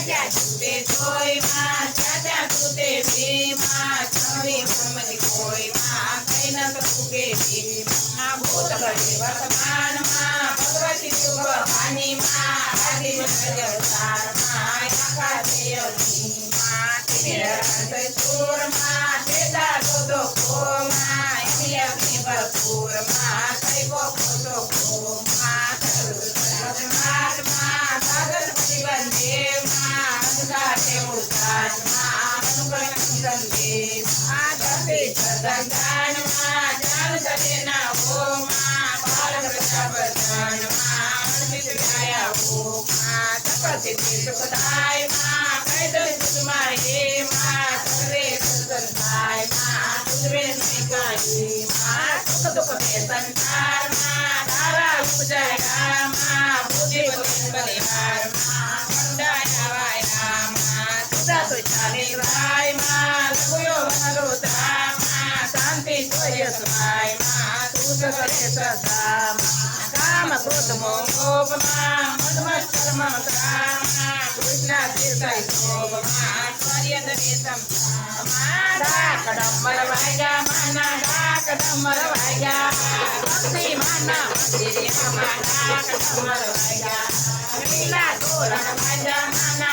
क्या छूटे कोई माँ क्या छूटे भी माँ छवि ब्रह्मनि कोई माँ कहीं न सके भी माँ भूत घटे वर्तमान माँ भगवती शुभ वाणी माँ आदि जगतार माँ आका देवनी माँ तेरे हृदय सूर माँ तेरा दो को माँ इंडिया की भरपूर माँ कई को माँ माँ सागर बंदे माँ अंधकारे उदान माँ अनुकरण गंगे माँ धरती सदन माँ जान सदे ना हो माँ बाल प्रजापतन माँ अर्पित गाया हो माँ तपति सुखदाय माँ कैदर सुमाये माँ सर्वे सदनाय माँ तुझे निकाये माँ सुख दुख के संसार माँ धारा उपजया माँ बुद्धि बलिहार माँ मंडाया वाया माँ तुझा तो चाले राय माँ लघुयो मनोरुद्रा माँ शांति सोय सुनाय माँ तुझ करे सदा माँ काम क्रोध मोह माँ मधुमत्सर ममता माँ कृष्णा तीर्थय शोभ माँ पर्यद वेशम माँ डाकडम्बर वाया माना डाकडम्बर वाया भक्ति माना मंदिर माँ डाकडम्बर वाया लीला तोरण वाया माना